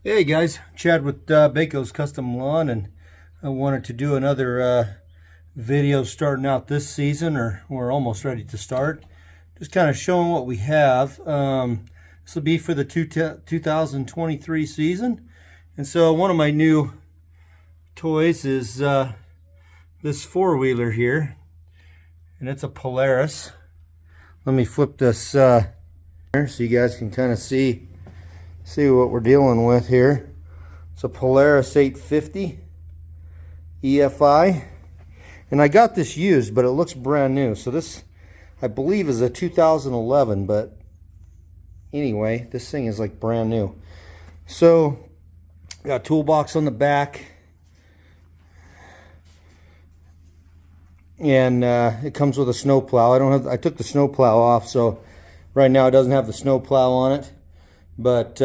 Hey guys, Chad with BAKO'S Custom Lawn, and I wanted to do another video starting out this season, or we're almost ready to start. Just kind of showing what we have. This will be for the 2023 season. And so one of my new toys is this four-wheeler here, and it's a Polaris. Let me flip this here so you guys can kind of see what we're dealing with here. It's a Polaris 850 EFI, and I got this used, but it looks brand new. So this, I believe, is a 2011, but anyway, this thing is like brand new. So got a toolbox on the back, and it comes with a snow plow. I took the snow plow off, so right now it doesn't have the snow plow on it. But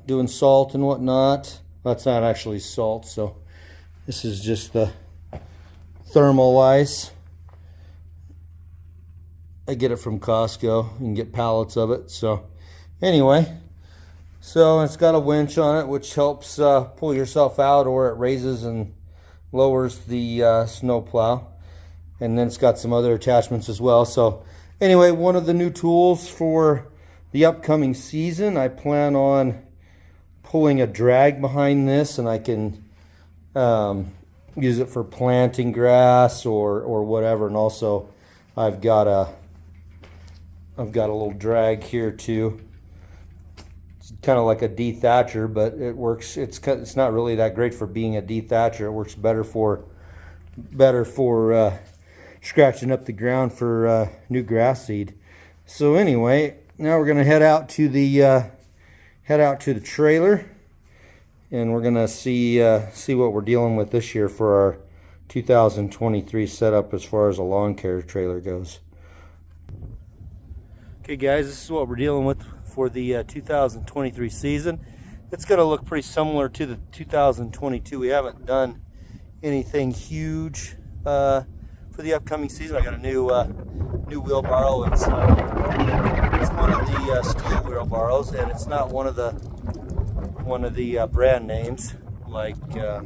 doing salt and whatnot, that's not actually salt, so this is just the thermal ice. I get it from Costco. You can get pallets of it. So anyway, so it's got a winch on it, which helps pull yourself out, or it raises and lowers the snow plow. And then it's got some other attachments as well. So anyway, one of the new tools for the upcoming season, I plan on pulling a drag behind this, and I can use it for planting grass or whatever. And also I've got a little drag here too. It's kind of like a dethatcher, but it works. It's not really that great for being a dethatcher. It works better for scratching up the ground for new grass seed. So anyway, now we're going to head out to the trailer, and we're going to see what we're dealing with this year for our 2023 setup as far as a lawn care trailer goes. Okay guys, this is what we're dealing with for the 2023 season. It's going to look pretty similar to the 2022. We haven't done anything huge for the upcoming season. I got a new wheelbarrow. It's one of the steel wheelbarrows, and it's not one of the brand names, like I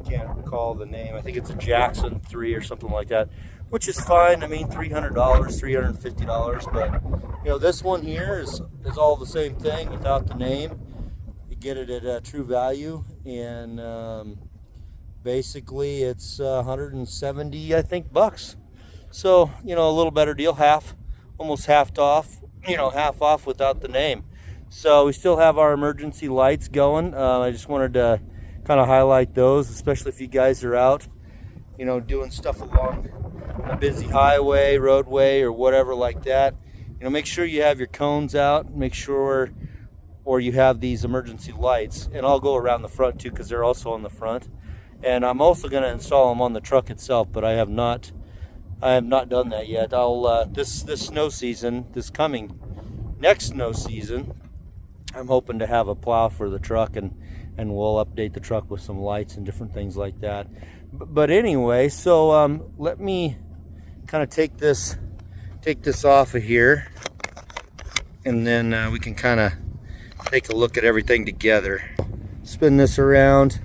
can't recall the name. I think it's a Jackson 3 or something like that, which is fine. I mean, $300, $350, but you know, this one here is all the same thing without the name. You get it at True Value, and basically it's 170, I think, bucks. So, you know, a little better deal, almost half off, you know, half off without the name. So we still have our emergency lights going. I just wanted to kind of highlight those, especially if you guys are out, you know, doing stuff along a busy highway, roadway, or whatever like that. You know, make sure you have your cones out, make sure, or you have these emergency lights. And I'll go around the front too, because they're also on the front. And I'm also going to install them on the truck itself, but I have not done that yet. I'll this snow season, next snow season, I'm hoping to have a plow for the truck, and we'll update the truck with some lights and different things like that. But anyway, so let me kind of take this off of here, and then we can kind of take a look at everything together. Spin this around.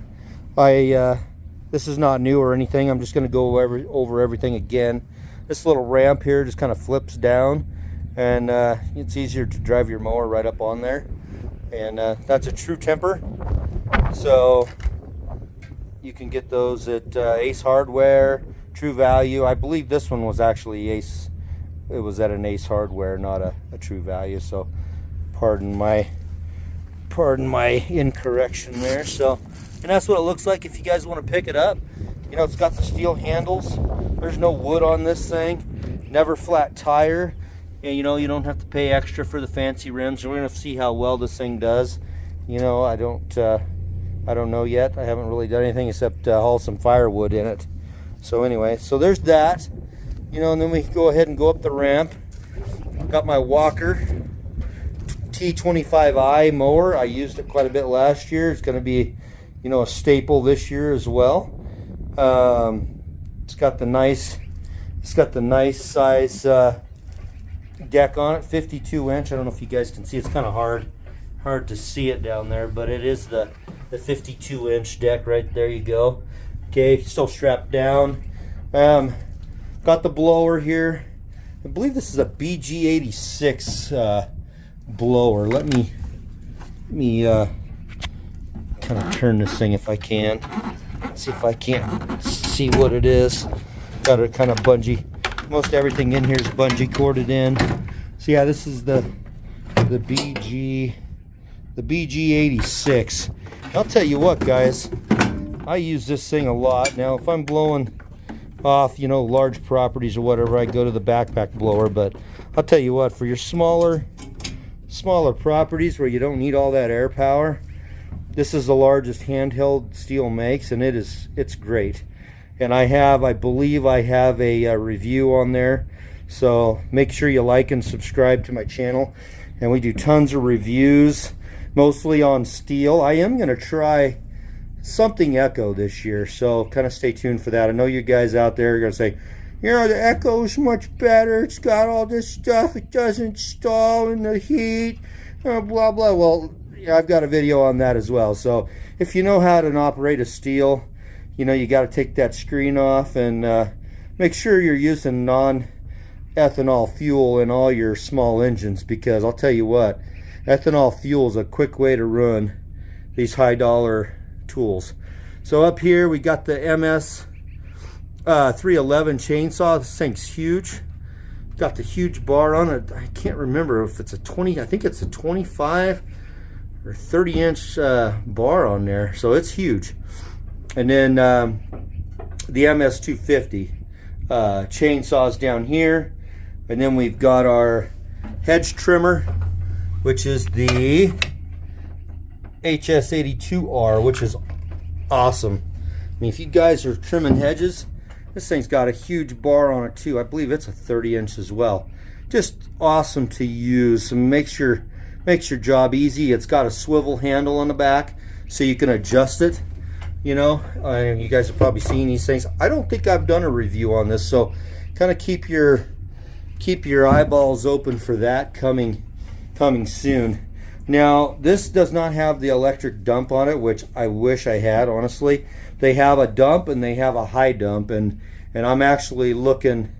This is not new or anything. I'm just going to go over everything again. This little ramp here just kind of flips down, and it's easier to drive your mower right up on there. And that's a True Temper, so you can get those at Ace Hardware, True Value. I believe this one was actually Ace. It was at an Ace Hardware, not a True Value. So pardon my incorrection there. So, and that's what it looks like if you guys want to pick it up. You know, it's got the steel handles. There's no wood on this thing. Never flat tire. And you know, you don't have to pay extra for the fancy rims. We're gonna see how well this thing does. You know, I don't know yet. I haven't really done anything except haul some firewood in it. So anyway, so there's that. You know, and then we go ahead and go up the ramp. Got my Walker T25i mower. I used it quite a bit last year. It's going to be, you know, a staple this year as well. It's got the nice size deck on it, 52 inch. I don't know if you guys can see, it's kind of hard hard to see it down there, but it is the 52-inch deck right there. You go. Okay, still strapped down. Got the blower here. I believe this is a BG86 blower. Let me kind of turn this thing if I can. Let's see if I can't see what it is. Got it kind of bungee. Most everything in here is bungee corded in. So yeah, this is the BG86. I'll tell you what, guys, I use this thing a lot. Now, if I'm blowing off, you know, large properties or whatever, I go to the backpack blower. But I'll tell you what, for your smaller properties where you don't need all that air power, this is the largest handheld Steel makes, and it's great. And I believe I have a review on there, so make sure you like and subscribe to my channel. And we do tons of reviews, mostly on Steel. I am going to try something Echo this year, so kind of stay tuned for that. I know you guys out there are going to say, you know, the Echo is much better, it's got all this stuff, it doesn't stall in the heat, blah blah. Well, yeah, I've got a video on that as well. So if you know how to operate a Steel, you know, you got to take that screen off, and make sure you're using non-ethanol fuel in all your small engines, because I'll tell you what, ethanol fuel is a quick way to ruin these high dollar tools. So up here we got the MS 311 chainsaw. This thing's huge. Got the huge bar on it. I can't remember if it's a 20, I think it's a 25 or 30 inch bar on there, so it's huge. And then the MS 250 chainsaws down here, and then we've got our hedge trimmer, which is the HS82R, which is awesome. I mean, if you guys are trimming hedges, this thing's got a huge bar on it too. I believe it's a 30 inch as well. Just awesome to use. Makes your job easy. It's got a swivel handle on the back, so you can adjust it. You know, you guys have probably seen these things. I don't think I've done a review on this, so kind of keep your eyeballs open for that coming soon. Now, this does not have the electric dump on it, which I wish I had, honestly. They have a dump and they have a high dump, and I'm actually looking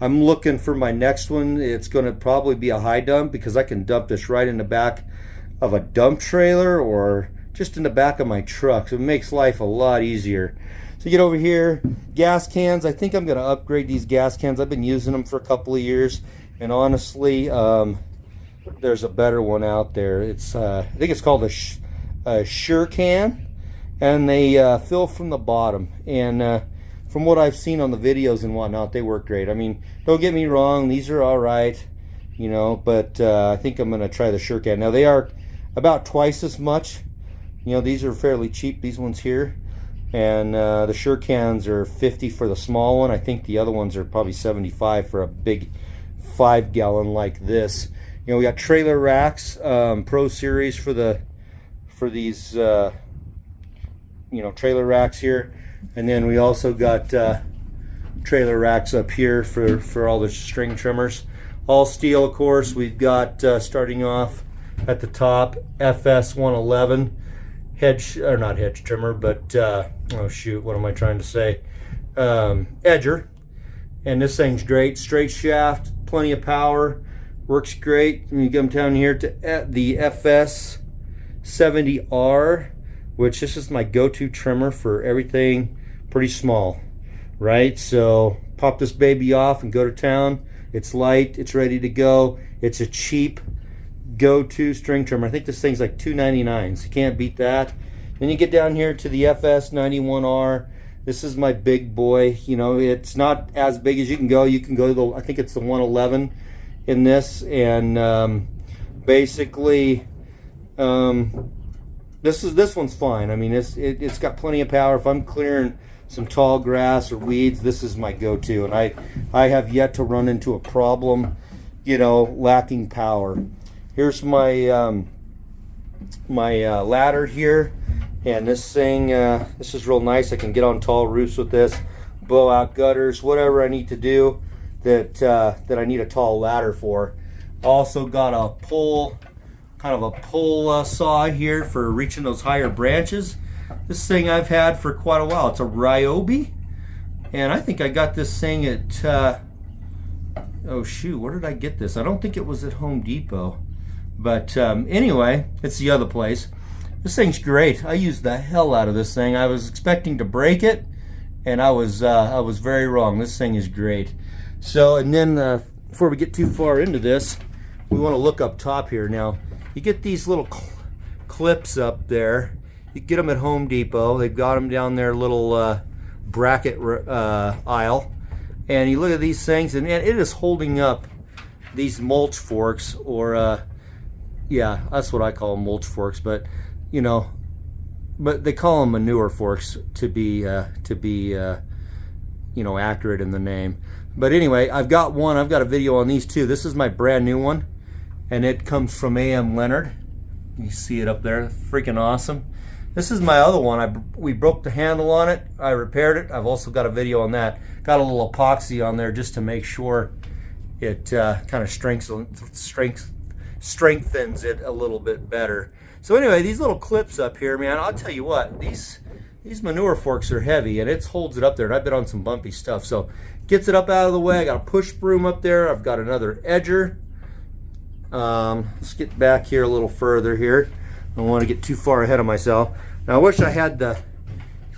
for my next one. It's going to probably be a high dump, because I can dump this right in the back of a dump trailer or just in the back of my truck. So it makes life a lot easier. So get over here, gas cans. I think I'm going to upgrade these gas cans. I've been using them for a couple of years, and honestly, there's a better one out there. It's I think it's called a Sure Can, and they fill from the bottom. And from what I've seen on the videos and whatnot, they work great. I mean, don't get me wrong, these are all right, you know, but I think I'm going to try the Sure Can. Now, they are about twice as much. You know, these are fairly cheap, these ones here. And the Sure Cans are 50 for the small one. I think the other ones are probably 75 for a big 5-gallon like this. You know, we got trailer racks, Pro Series for these you know, trailer racks here. And then we also got trailer racks up here for all the string trimmers. All Steel, of course. We've got starting off at the top, FS 111 hedge, or not hedge trimmer, but oh shoot, what am I trying to say? Edger. And this thing's great. Straight shaft, plenty of power, works great. And you come down here to the FS 70R, which this is my go-to trimmer for everything pretty small, right? So pop this baby off and go to town. It's light, it's ready to go. It's a cheap go-to string trimmer. I think this thing's like $2.99, so you can't beat that. Then you get down here to the FS 91R. This is my big boy. You know, it's not as big as you can go. You can go to the, I think it's the 111 in this, and basically this one's fine. I mean, it's got plenty of power. If I'm clearing some tall grass or weeds, this is my go-to, and I have yet to run into a problem, you know, lacking power. Here's my my ladder here, and this thing, this is real nice. I can get on tall roofs with this, blow out gutters, whatever I need to do that I need a tall ladder for. Also got a pull kind of a pull saw here for reaching those higher branches. This thing I've had for quite a while. It's a Ryobi, and I think I got this thing at oh shoot, where did I get this? I don't think it was at Home Depot, but anyway, it's the other place. This thing's great. I used the hell out of this thing. I was expecting to break it, and I was very wrong. This thing is great. So, and then before we get too far into this, we want to look up top here. Now, you get these little clips up there. You get them at Home Depot. They've got them down their little bracket aisle. And you look at these things, and man, it is holding up these mulch forks, or yeah, that's what I call them, mulch forks. But you know, but they call them manure forks to be you know, accurate in the name. But anyway, I've got one. I've got a video on these two. This is my brand new one, and it comes from A.M. Leonard. You see it up there, freaking awesome. This is my other one. We broke the handle on it. I repaired it. I've also got a video on that. Got a little epoxy on there just to make sure it kind of strengthens it a little bit better. So anyway, these little clips up here, man, I'll tell you what, these manure forks are heavy, and it holds it up there, and I've been on some bumpy stuff. So gets it up out of the way. I got a push broom up there. I've got another edger. Let's get back here a little further here. I don't want to get too far ahead of myself. Now I wish I had the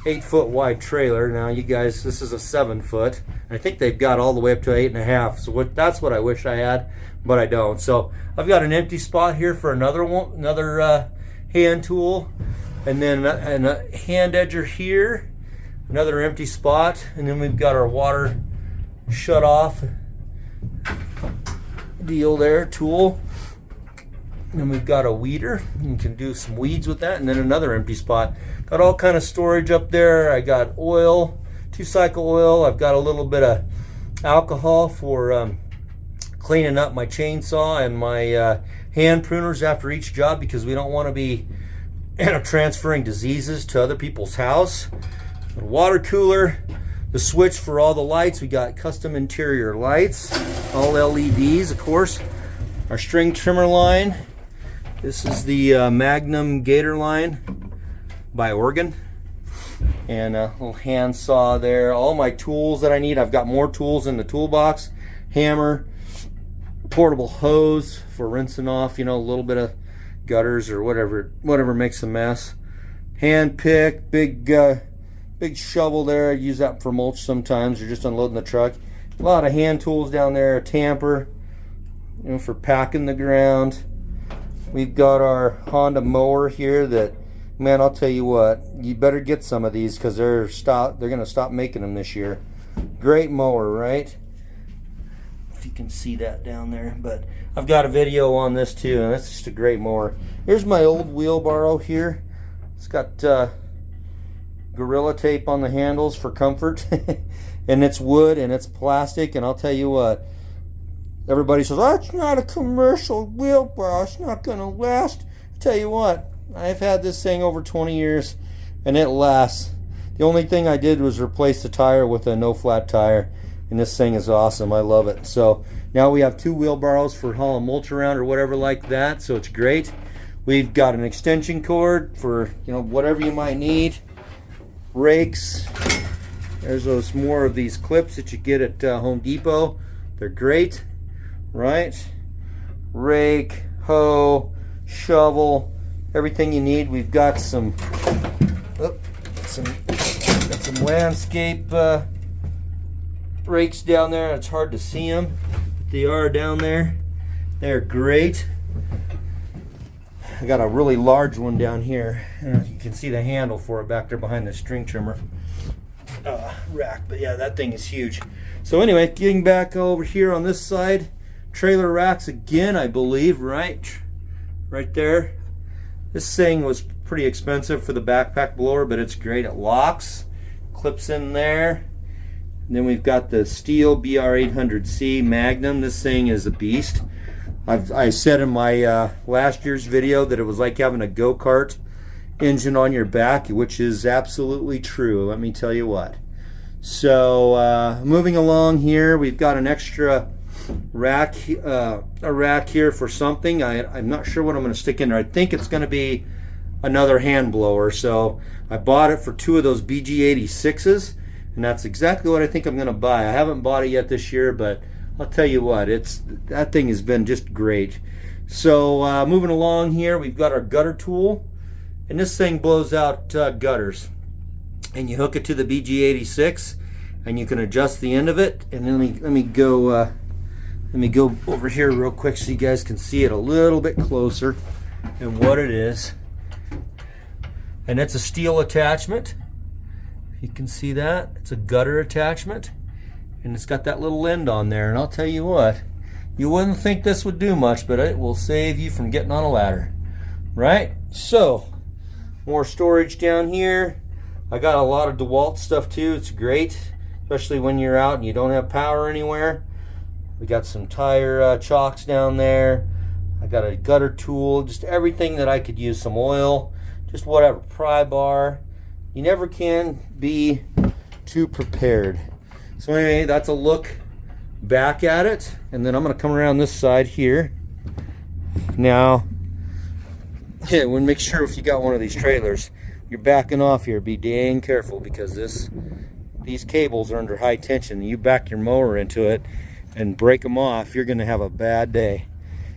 8-foot wide trailer. Now you guys, this is a 7-foot. I think they've got all the way up to 8.5. So that's what I wish I had, but I don't. So I've got an empty spot here for another hand tool, and then a hand edger here, another empty spot, and then we've got our water shut off deal there, tool. And we've got a weeder. You can do some weeds with that, and then another empty spot. Got all kind of storage up there. I got oil, 2-cycle oil. I've got a little bit of alcohol for cleaning up my chainsaw and my hand pruners after each job, because we don't want to be transferring diseases to other people's house. A water cooler, the switch for all the lights. We got custom interior lights, all LEDs, of course. Our string trimmer line. This is the Magnum Gator line by Oregon, and a little hand saw there. All my tools that I need. I've got more tools in the toolbox. Hammer, portable hose for rinsing off, you know, a little bit of gutters or whatever makes a mess. Hand pick, big shovel there. I use that for mulch sometimes, or just unloading the truck. A lot of hand tools down there. A tamper, you know, for packing the ground. We've got our Honda mower here that, man, I'll tell you what, you better get some of these, because they're gonna stop making them this year. Great mower, right? If you can see that down there, but I've got a video on this too, and that's just a great mower. Here's my old wheelbarrow here. It's got Gorilla Tape on the handles for comfort, and it's wood and it's plastic, and I'll tell you what, everybody says, oh, it's not a commercial wheelbarrow, it's not gonna last. I tell you what, I've had this thing over 20 years and it lasts. The only thing I did was replace the tire with a no flat tire, and this thing is awesome. I love it. So now we have 2 wheelbarrows for hauling mulch around or whatever like that, so it's great. We've got an extension cord for, you know, whatever you might need. Rakes. There's those more of these clips that you get at Home Depot. They're great, right? Rake, hoe, shovel, everything you need. We've got some landscape rakes down there. It's hard to see them, but they are down there. They're great. I got a really large one down here. You can see the handle for it back there behind the string trimmer rack. But yeah, that thing is huge. So anyway, getting back over here on this side, trailer racks again, I believe, right there. This thing was pretty expensive for the backpack blower, but it's great. It locks, clips in there. And then we've got the steel BR800C Magnum. This thing is a beast. I said in my last year's video that it was like having a go-kart engine on your back, which is absolutely true, let me tell you what. So moving along here, we've got an extra rack, here for something. I'm not sure what I'm going to stick in there. I think it's going to be another hand blower. So I bought it for 2 of those BG86s, and that's exactly what I think I'm going to buy. I haven't bought it yet this year, but I'll tell you what, that thing has been just great. So moving along here, we've got our gutter tool, and this thing blows out gutters. And you hook it to the BG86, and you can adjust the end of it. And then let me go over here real quick so you guys can see it a little bit closer and what it is. And it's a steel attachment. You can see that. It's a gutter attachment, and it's got that little end on there. And I'll tell you what, you wouldn't think this would do much, but it will save you from getting on a ladder, right? So, more storage down here. I got a lot of DeWalt stuff too. It's great, especially when you're out and you don't have power anywhere. We got some tire chocks down there. I got a gutter tool, just everything that I could use, some oil, just whatever, pry bar. You never can be too prepared. So anyway, that's a look back at it, and then I'm going to come around this side here. Now, yeah, we'll make sure if you got one of these trailers, you're backing off here. Be dang careful, because these cables are under high tension. You back your mower into it and break them off, you're going to have a bad day.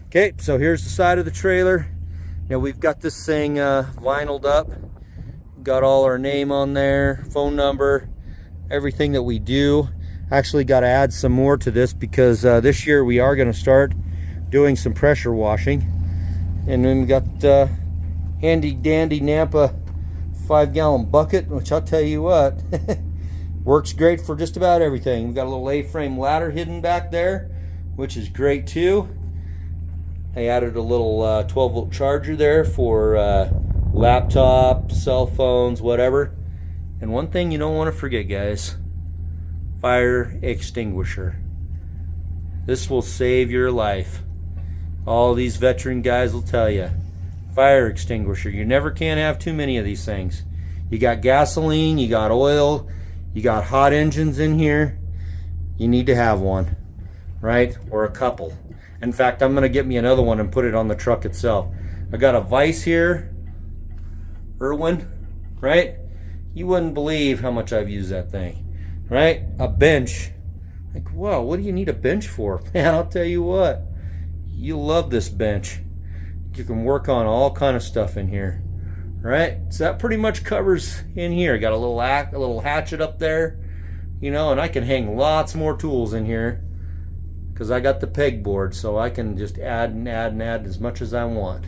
Okay, so here's the side of the trailer. Now we've got this thing vinyled up. Got all our name on there, phone number, everything that we do. Actually got to add some more to this, because this year we are going to start doing some pressure washing. And then we got handy dandy Nampa 5-gallon bucket, which I'll tell you what, works great for just about everything. We've got a little A-frame ladder hidden back there, which is great too. I added a little 12-volt charger there for laptop, cell phones, whatever. And one thing you don't want to forget, guys, fire extinguisher. This will save your life. All these veteran guys will tell you, fire extinguisher. You never can have too many of these things. You got gasoline, you got oil, you got hot engines in here. You need to have one, right? Or a couple. In fact, I'm gonna get me another one and put it on the truck itself. I got a vise here, Irwin, right? You wouldn't believe how much I've used that thing, right? A bench. Like, whoa, what do you need a bench for? Man, I'll tell you what, you love this bench. You can work on all kind of stuff in here, right? So that pretty much covers in here. Got a little hatchet up there, you know, and I can hang lots more tools in here because I got the pegboard, so I can just add and add and add as much as I want,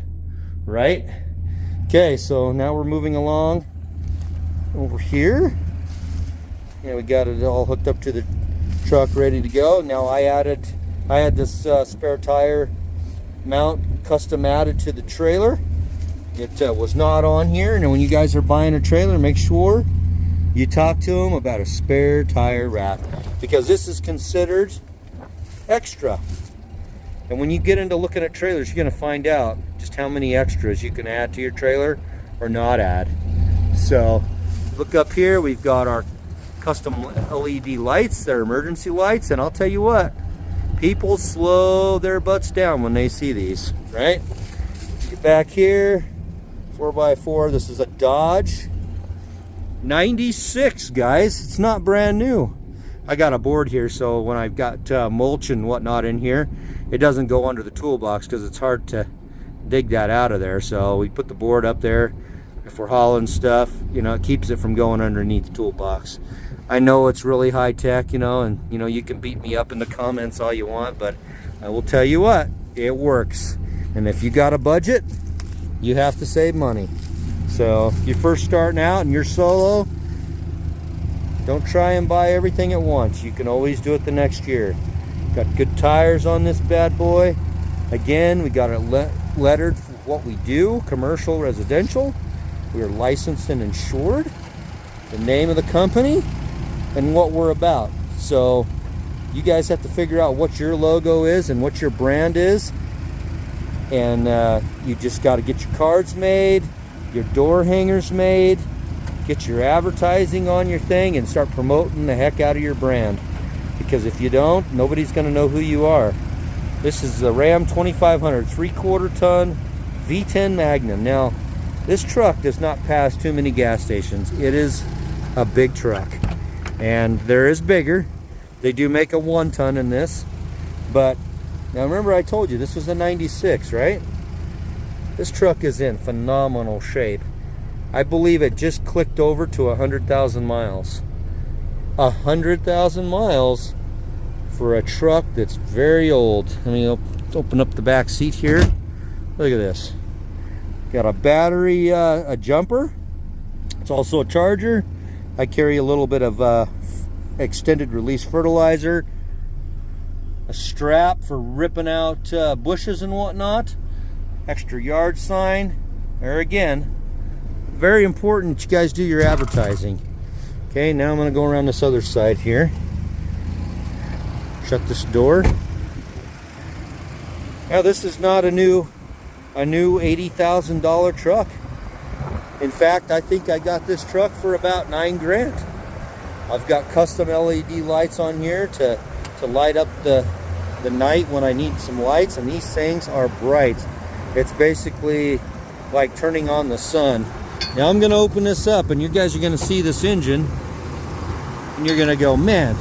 right? Okay, so now we're moving along over here. Yeah, we got it all hooked up to the truck, ready to go. Now I had this spare tire mount custom added to the trailer. It was not on here, and when you guys are buying a trailer, make sure you talk to them about a spare tire rack, because this is considered extra. And when you get into looking at trailers, you're going to find out just how many extras you can add to your trailer or not add. So look up here, we've got our custom LED lights, they're emergency lights, and I'll tell you what, people slow their butts down when they see these, right? Get back here, 4x4, this is a Dodge 96, guys. It's not brand new. I got a board here, so when I've got mulch and whatnot in here, it doesn't go under the toolbox because it's hard to dig that out of there. So we put the board up there. If we're hauling stuff, you know, it keeps it from going underneath the toolbox. I know it's really high tech, you know, and you know, you can beat me up in the comments all you want, but I will tell you what, it works. And if you got a budget, you have to save money. So if you're first starting out and you're solo, don't try and buy everything at once. You can always do it the next year. Got good tires on this bad boy. Again, we got it lettered for what we do, commercial, residential. We are licensed and insured. The name of the company and what we're about. So you guys have to figure out what your logo is and what your brand is. And you just got to get your cards made, your door hangers made, get your advertising on your thing, and start promoting the heck out of your brand. because if you don't, nobody's going to know who you are. This is the Ram 2500 3/4 ton V10 Magnum. Now, this truck does not pass too many gas stations. It is a big truck, and there is bigger. They do make a 1 ton in this, but now remember I told you this was a 96, right? This truck is in phenomenal shape. I believe it just clicked over to 100,000 miles. 100,000 miles for a truck that's very old. Let me open up the back seat here. Look at this. Got a battery, a jumper. It's also a charger. I carry a little bit of extended release fertilizer, a strap for ripping out bushes and whatnot, extra yard sign. There again, very important you guys do your advertising. Okay, now I'm going to go around this other side here. Shut this door. Now this is not a new $80,000 truck. In fact, I think I got this truck for about $9 grand. I've got custom LED lights on here to light up the night when I need some lights, and these things are bright. It's basically like turning on the sun. Now I'm going to open this up, and you guys are going to see this engine, and you're going to go, man,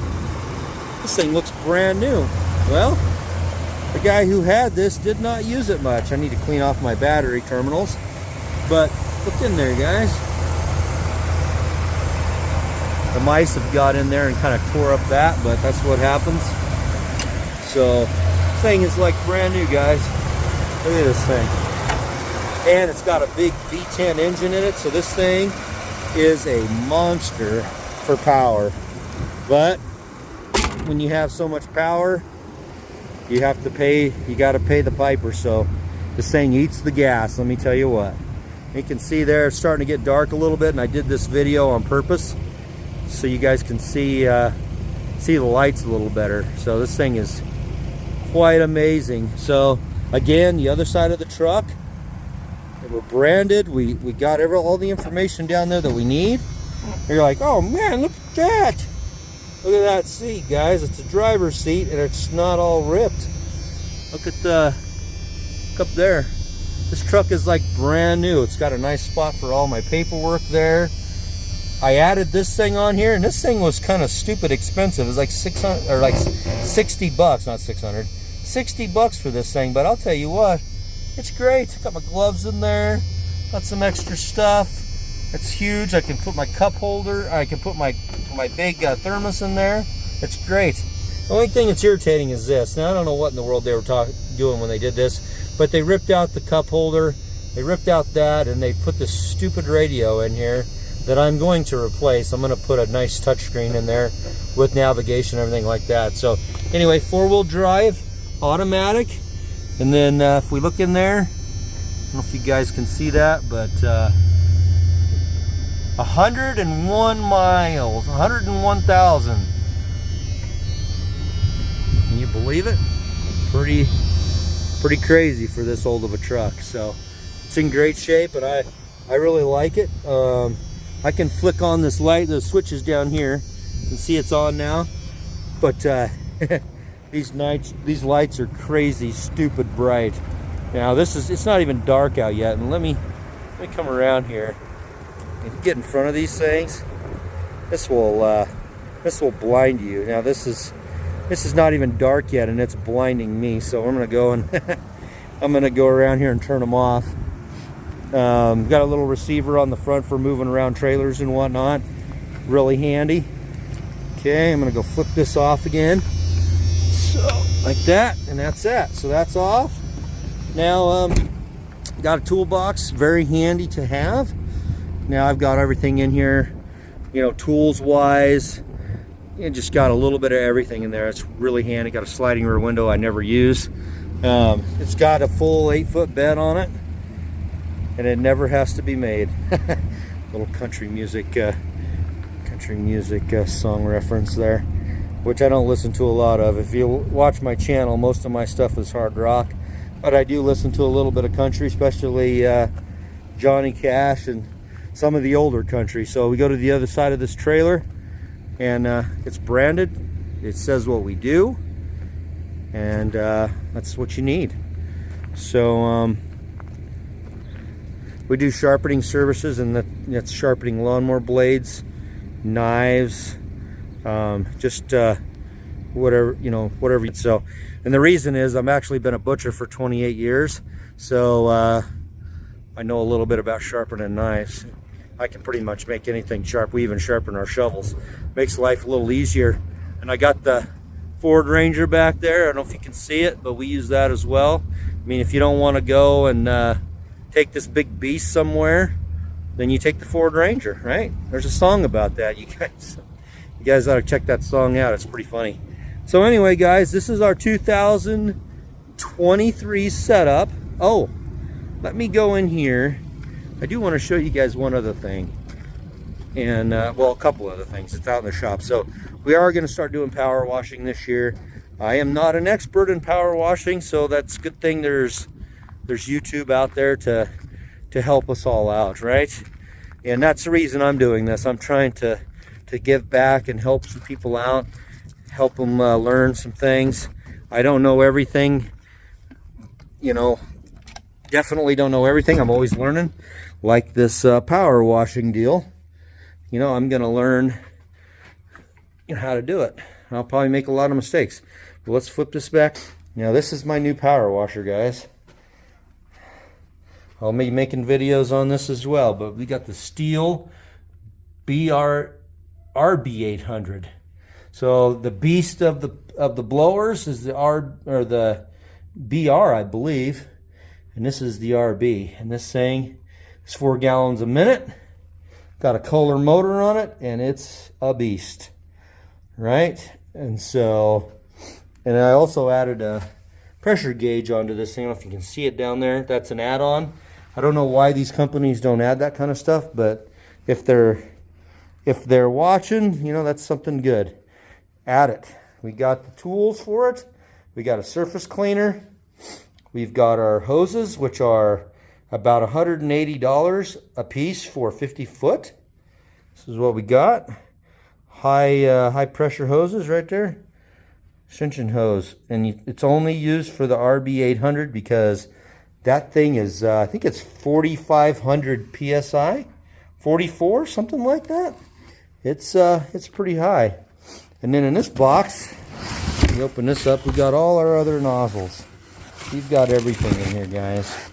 this thing looks brand new. Well, the guy who had this did not use it much. I need to clean off my battery terminals, but look in there, guys. The mice have got in there and kind of tore up that, but that's what happens. So this thing is like brand new, guys. Look at this thing. And it's got a big V10 engine in it, so this thing is a monster for power. But when you have so much power, you have to pay, you got to pay the piper. So this thing eats the gas, let me tell you what. You can see there it's starting to get dark a little bit, and I did this video on purpose so you guys can see the lights a little better. So this thing is quite amazing. So again, the other side of the truck, we're branded. We got all the information down there that we need. You're like, oh man, look at that. Look at that seat, guys. It's a driver's seat, and it's not all ripped. Look at look up there. This truck is like brand new. It's got a nice spot for all my paperwork there. I added this thing on here, and this thing was kind of stupid expensive. It was like 600 or like 60 bucks, not 600. 60 bucks for this thing, but I'll tell you what, it's great. Got my gloves in there, got some extra stuff. It's huge. I can put my cup holder, I can put my big thermos in there. It's great. The only thing that's irritating is this. Now I don't know what in the world they were doing when they did this, but they ripped out the cup holder, they ripped out that, and they put this stupid radio in here that I'm going to replace. I'm going to put a nice touchscreen in there with navigation and everything like that. So anyway, 4-wheel drive, automatic. And then if we look in there, I don't know if you guys can see that, but 101 miles, 101,000. Can you believe it? Pretty crazy for this old of a truck. So it's in great shape, and I really like it. I can flick on this light, the switches down here. You can see it's on now, but these lights are crazy, stupid bright. Now it's not even dark out yet, and let me come around here and get in front of these things. This will blind you. Now this is not even dark yet, and it's blinding me. So I'm gonna go and I'm gonna go around here and turn them off. Got a little receiver on the front for moving around trailers and whatnot. Really handy. Okay, I'm gonna go flip this off again. So like that, and that's that. So that's off. Now got a toolbox, very handy to have. Now I've got everything in here, you know, tools wise. And just got a little bit of everything in there. It's really handy. Got a sliding rear window I never use. It's got a full 8-foot bed on it, and it never has to be made. Little country music song reference there, which I don't listen to a lot of. If you watch my channel, most of my stuff is hard rock, but I do listen to a little bit of country, especially Johnny Cash and some of the older country. So we go to the other side of this trailer, and it's branded. It says what we do, and that's what you need. So we do sharpening services, and that's sharpening lawnmower blades, knives, just whatever, you know, whatever. So, and the reason is I've actually been a butcher for 28 years, so I know a little bit about sharpening knives. I can pretty much make anything sharp. We even sharpen our shovels. Makes life a little easier. And I got the Ford Ranger back there. I don't know if you can see it, but we use that as well. I mean, if you don't want to go and take this big beast somewhere, then you take the Ford Ranger, right? There's a song about that. You guys ought to check that song out. It's pretty funny. So anyway, guys, this is our 2023 setup. Oh, let me go in here. I do want to show you guys one other thing, and well, a couple other things. It's out in the shop. So we are going to start doing power washing this year. I am not an expert in power washing, so that's a good thing there's YouTube out there to help us all out, right? And that's the reason I'm doing this. I'm trying to give back and help some people out, help them learn some things. I don't know everything, you know, definitely don't know everything. I'm always learning. Like this power washing deal, you know, I'm gonna learn, you know, how to do it. I'll probably make a lot of mistakes, but let's flip this back. Now this is my new power washer, guys. I'll be making videos on this as well, but we got the Steel RB800. So the beast of the blowers is the BR, I believe, and this is the RB. And this thing is 4 gallons a minute. Got a Kohler motor on it, and it's a beast, right? And so, and I also added a pressure gauge onto this thing. I don't know if you can see it down there. That's an add-on. I don't know why these companies don't add that kind of stuff, but if they're watching, you know, that's something good. Add it. We got the tools for it. We got a surface cleaner. We've got our hoses, which are about $180 a piece for 50 foot. This is what we got. High pressure hoses right there. Extension hose, and it's only used for the RB800 because that thing is, I think it's 4,500 PSI, 44, something like that. It's pretty high. And then in this box, you open this up, we got all our other nozzles. We've got everything in here, guys.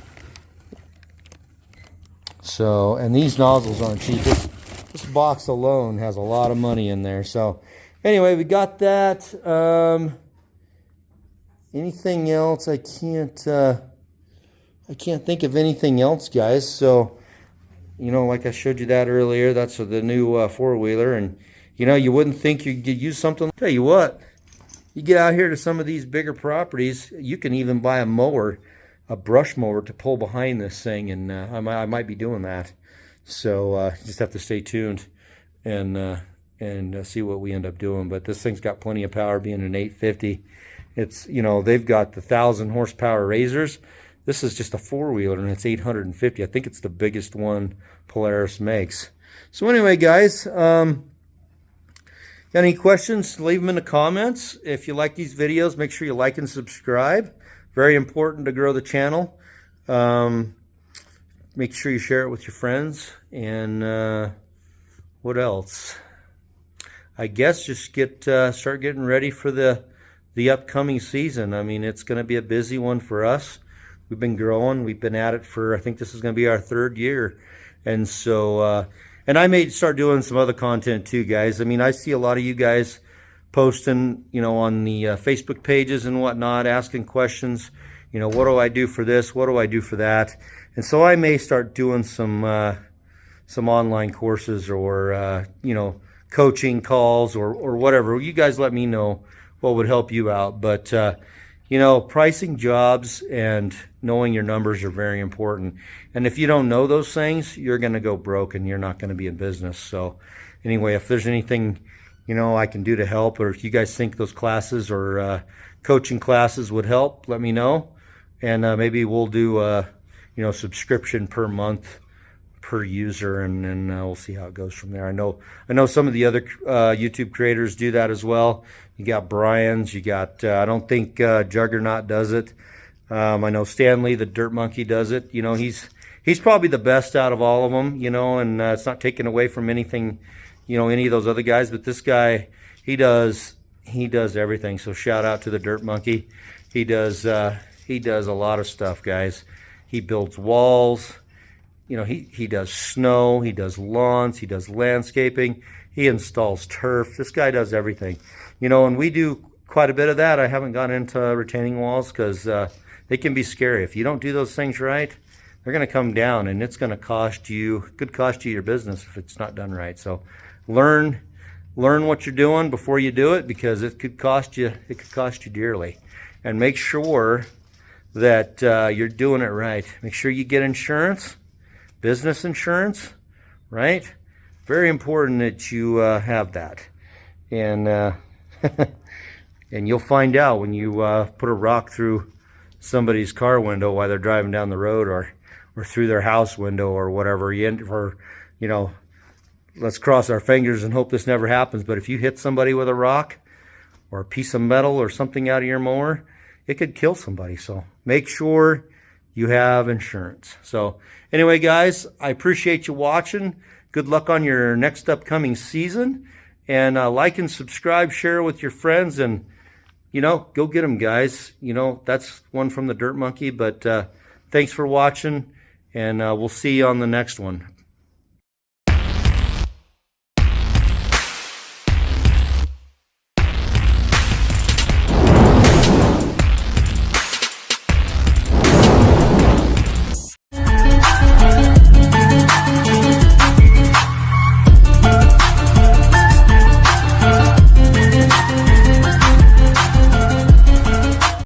So, and these nozzles aren't cheap. This box alone has a lot of money in there. So, anyway, we got that. Anything else? I can't think of anything else, guys. So, you know, like I showed you that earlier, that's the new four-wheeler, and you know, you wouldn't think you could use something. Tell you what, you get out here to some of these bigger properties, you can even buy a mower, a brush mower, to pull behind this thing, and I might be doing that. So just have to stay tuned and see what we end up doing. But this thing's got plenty of power, being an 850. It's, you know, they've got the 1,000 horsepower razors. This is just a four-wheeler, and it's 850. I think it's the biggest one Polaris makes. So anyway, guys, got any questions, leave them in the comments. If you like these videos, make sure you like and subscribe. Very important to grow the channel. Make sure you share it with your friends. And what else? I guess just start getting ready for the upcoming season. I mean, it's going to be a busy one for us. We've been growing. We've been at it for, I think this is going to be our 3rd year. And so, and I may start doing some other content too, guys. I mean, I see a lot of you guys posting, you know, on the Facebook pages and whatnot, asking questions. You know, what do I do for this? What do I do for that? And so I may start doing some online courses or, you know, coaching calls or whatever. You guys let me know what would help you out. But, you know, pricing jobs and knowing your numbers are very important. And if you don't know those things, you're going to go broke and you're not going to be in business. So anyway, if there's anything, you know, I can do to help, or if you guys think those classes or coaching classes would help, let me know. And maybe we'll do, you know, subscription per month per user, and then we'll see how it goes from there. I know some of the other YouTube creators do that as well. You got Brian's, you got I don't think Juggernaut does it. I know Stanley the Dirt Monkey does it. You know, he's probably the best out of all of them, you know, and it's not taken away from anything, you know, any of those other guys, but this guy, he does everything. So shout out to the Dirt Monkey. He does a lot of stuff, guys. He builds walls. You know, he does snow, he does lawns, he does landscaping, he installs turf. This guy does everything. You know, and we do quite a bit of that. I haven't gotten into retaining walls because they can be scary. If you don't do those things right, they're going to come down, and it's going to cost you, could cost you your business if it's not done right. So learn what you're doing before you do it, because it could cost you dearly. And make sure that you're doing it right. Make sure you get insurance. Business insurance, right? Very important that you have that. And and you'll find out when you put a rock through somebody's car window while they're driving down the road, or through their house window or whatever. You know, let's cross our fingers and hope this never happens. But if you hit somebody with a rock or a piece of metal or something out of your mower, it could kill somebody. So make sure you have insurance. So anyway, guys, I appreciate you watching. Good luck on your next upcoming season. And like and subscribe, share with your friends, and, you know, go get them, guys. You know, that's one from the Dirt Monkey. But thanks for watching, and we'll see you on the next one.